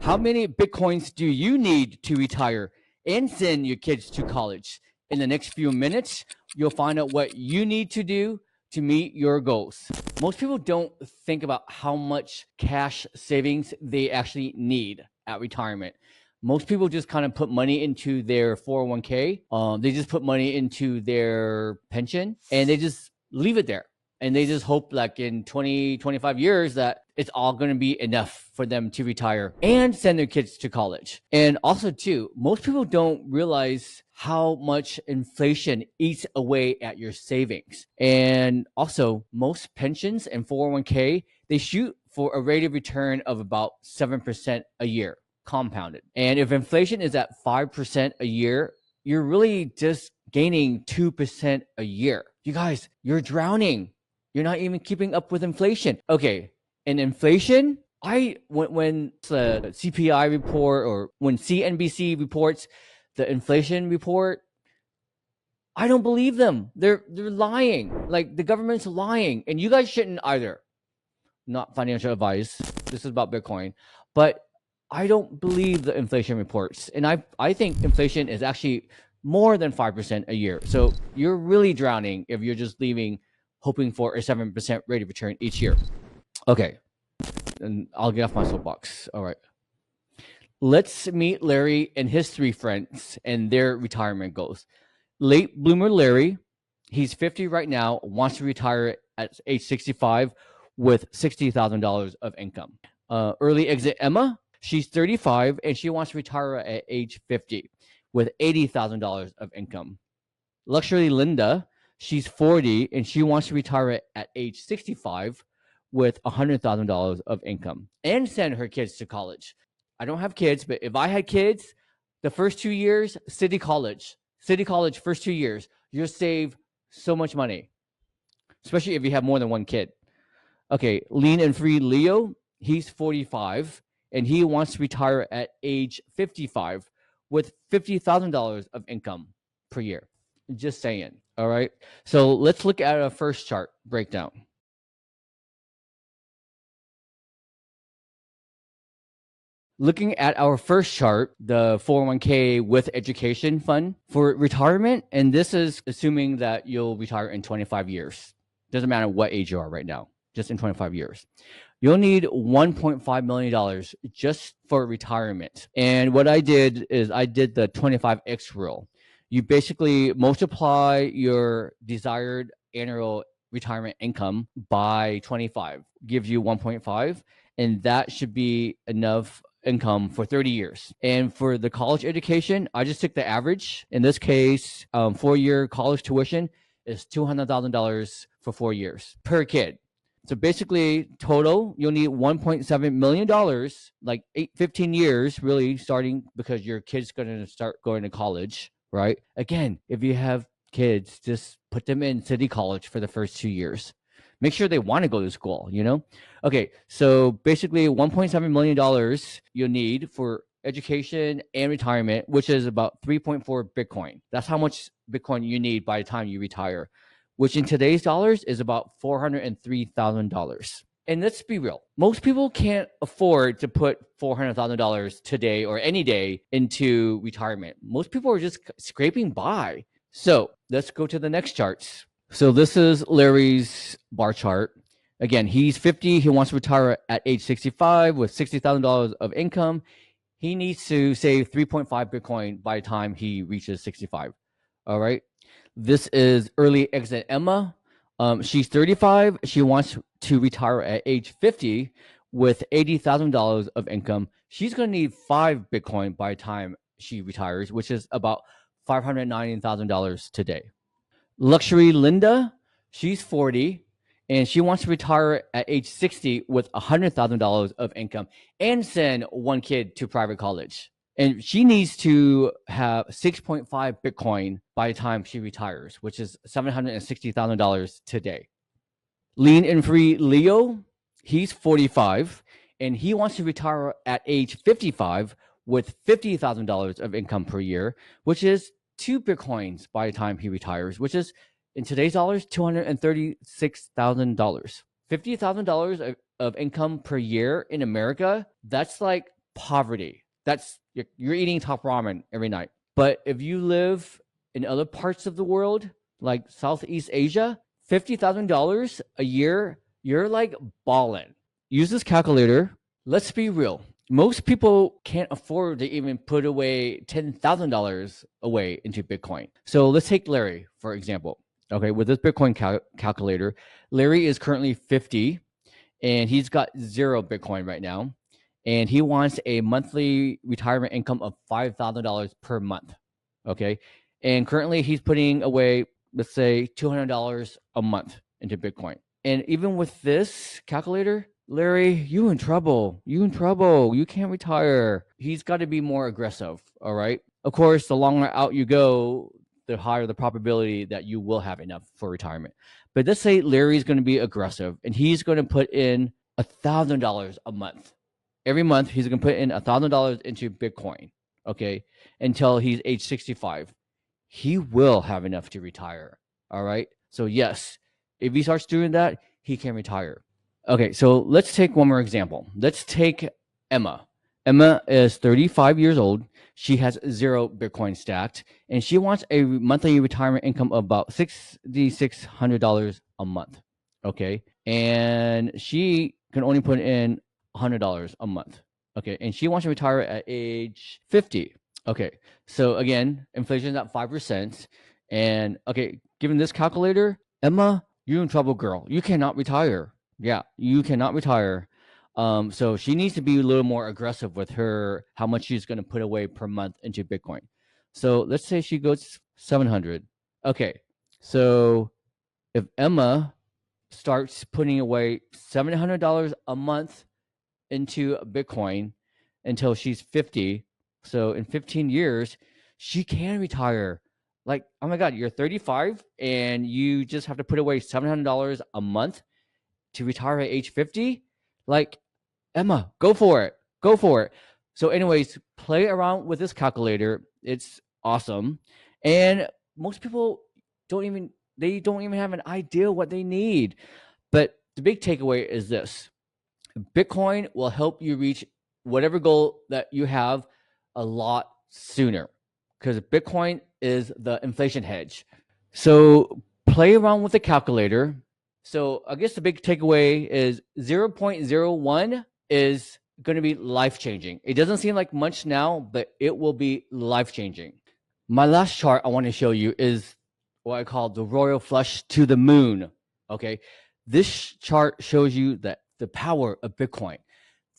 How many Bitcoins do you need to retire and send your kids to college? In the next few minutes, you'll find out what you need to do to meet your goals. Most people don't think about how much cash savings they actually need at retirement. Most people just kind of put money into their 401k. They just put money into their pension and they just leave it there. And they just hope like in 20, 25 years that it's all going to be enough for them to retire and send their kids to college. And also too, most people don't realize how much inflation eats away at your savings. And also most pensions and 401k, they shoot for a rate of return of about 7% a year, compounded. And if inflation is at 5% a year, you're really just gaining 2% a year. You guys, you're drowning. You're not even keeping up with inflation. Okay, and inflation, when the CPI report or when CNBC reports the inflation report, I don't believe them. They're lying. Like the government's lying, and you guys shouldn't either. Not financial advice. This is about Bitcoin, but I don't believe the inflation reports, and I think inflation is actually more than 5% a year. So you're really drowning if you're just hoping for a 7% rate of return each year. Okay, and I'll get off my soapbox. All right. Let's meet Larry and his three friends and their retirement goals. Late bloomer Larry, he's 50 right now, wants to retire at age 65 with $60,000 of income. Early exit Emma, she's 35 and she wants to retire at age 50 with $80,000 of income. Luxury Linda, she's 40 and she wants to retire at age 65 with $100,000 of income and send her kids to college. I don't have kids, but if I had kids, the first 2 years, city college, first 2 years, you'll save so much money, especially if you have more than one kid. Okay, lean and free Leo, he's 45 and he wants to retire at age 55 with $50,000 of income per year. Just saying. All right. So let's look at our first chart breakdown. Looking at our first chart, the 401k with education fund for retirement, and this is assuming that you'll retire in 25 years. Doesn't matter what age you are right now, just in 25 years. You'll need $1.5 million just for retirement. And what I did is I did the 25x rule. You basically multiply your desired annual retirement income by 25, gives you 1.5, and that should be enough income for 30 years. And for the college education, I just took the average. In this case, 4-year college tuition is $200,000 for 4 years per kid. So basically, total, you'll need $1.7 million, like 15 years, really, starting because your kid's going to start going to college, right? Again, if you have kids, just put them in city college for the first 2 years. Make sure they want to go to school, you know? Okay, so basically $1.7 million you'll need for education and retirement, which is about 3.4 Bitcoin. That's how much Bitcoin you need by the time you retire, which in today's dollars is about $403,000. And let's be real, most people can't afford to put $400,000 today or any day into retirement. Most people are just scraping by. So let's go to the next charts. So this is Larry's bar chart. Again, he's 50. He wants to retire at age 65 with $60,000 of income. He needs to save 3.5 Bitcoin by the time he reaches 65. All right. This is early exit Emma. She's 35. She wants to retire at age 50 with $80,000 of income. She's going to need 5 Bitcoin by the time she retires, which is about $590,000 today. Luxury Linda, she's 40 and she wants to retire at age 60 with $100,000 of income and send one kid to private college. And she needs to have 6.5 Bitcoin by the time she retires, which is $760,000 today. Lean and free Leo, he's 45 and he wants to retire at age 55 with $50,000 of income per year, which is 2 Bitcoins by the time he retires, which is in today's dollars, $236,000. $50,000 of income per year in America, that's like poverty. That's you're eating top ramen every night. But if you live in other parts of the world, like Southeast Asia, $50,000 a year, you're like balling. Use this calculator. Let's be real. Most people can't afford to even put away $10,000 away into Bitcoin. So let's take Larry, for example. Okay, with this Bitcoin calculator, Larry is currently 50 and he's got 0 Bitcoin right now. And he wants a monthly retirement income of $5,000 per month. Okay. And currently he's putting away, let's say, $200 a month into Bitcoin. And even with this calculator, Larry, you in trouble. You in trouble. You can't retire. He's got to be more aggressive. All right. Of course, the longer out you go, the higher the probability that you will have enough for retirement. But let's say Larry's going to be aggressive and he's going to put in $1,000 a month. Every month, he's going to put in $1,000 into Bitcoin, okay, until he's age 65. He will have enough to retire, all right? So yes, if he starts doing that, he can retire. Okay, so let's take one more example. Let's take Emma. Emma is 35 years old. She has 0 Bitcoin stacked, and she wants a monthly retirement income of about $6,600 a month, okay? And she can only put in $100 a month. Okay. And she wants to retire at age 50. Okay. So again, inflation is at 5%. And okay, given this calculator, Emma, you're in trouble, girl. You cannot retire. Yeah, you cannot retire. So she needs to be a little more aggressive with how much she's going to put away per month into Bitcoin. So let's say she goes 700. Okay. So if Emma starts putting away $700 a month into Bitcoin until she's 50. So in 15 years, she can retire. Like, oh my God, you're 35 and you just have to put away $700 a month to retire at age 50? Like, Emma, go for it. Go for it. So anyways, play around with this calculator. It's awesome. And most people don't even have an idea what they need. But the big takeaway is this. Bitcoin will help you reach whatever goal that you have a lot sooner because Bitcoin is the inflation hedge. So play around with the calculator. So I guess the big takeaway is 0.01 is going to be life-changing. It doesn't seem like much now, but it will be life-changing. My last chart I want to show you is what I call the royal flush to the moon. Okay. This chart shows you that the power of Bitcoin,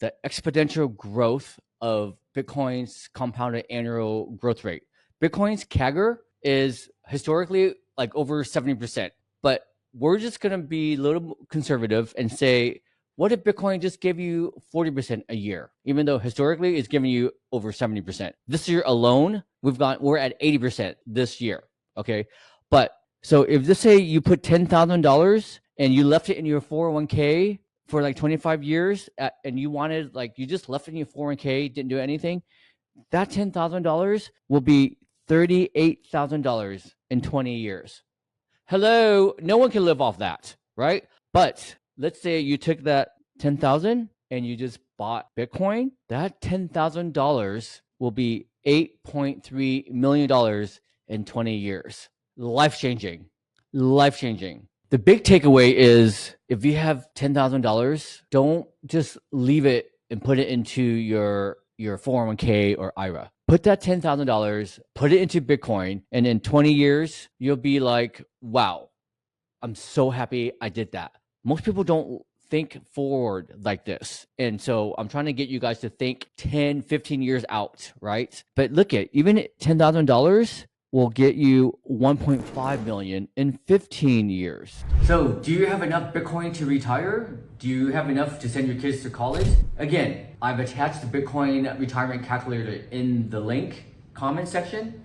the exponential growth of Bitcoin's compounded annual growth rate. Bitcoin's CAGR is historically like over 70%, but we're just going to be a little conservative and say, what if Bitcoin just gave you 40% a year, even though historically it's giving you over 70%? This year alone, we're at 80% this year. Okay. But so if let's say you put $10,000 and you left it in your 401k for like 25 years and you just left it in your 401k, didn't do anything, that $10,000 will be $38,000 in 20 years. Hello, no one can live off that, right? But let's say you took that 10,000 and you just bought Bitcoin, that $10,000 will be $8.3 million in 20 years. Life-changing, life-changing. The big takeaway is if you have $10,000, don't just leave it and put it into your 401k or IRA. Put that $10,000, put it into Bitcoin, and in 20 years, you'll be like, wow, I'm so happy I did that. Most people don't think forward like this. And so I'm trying to get you guys to think 10, 15 years out, right? But look at, even $10,000 will get you 1.5 million in 15 years. So do you have enough Bitcoin to retire? Do you have enough to send your kids to college? Again, I've attached the Bitcoin retirement calculator in the link comment section.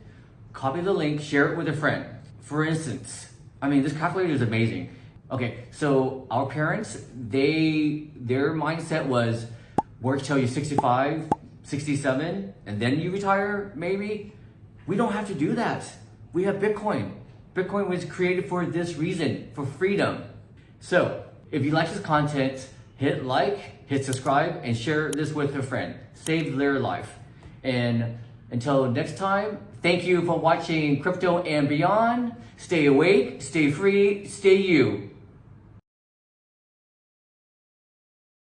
Copy the link, share it with a friend. For instance, I mean, this calculator is amazing. Okay, so our parents, their mindset was work till you're 65, 67, and then you retire, maybe. We don't have to do that. We have Bitcoin. Bitcoin was created for this reason, for freedom. So if you like this content, hit like hit subscribe, and share this with a friend. Save their life. And until next time, thank you for watching Crypto and Beyond. Stay awake, stay free, stay you.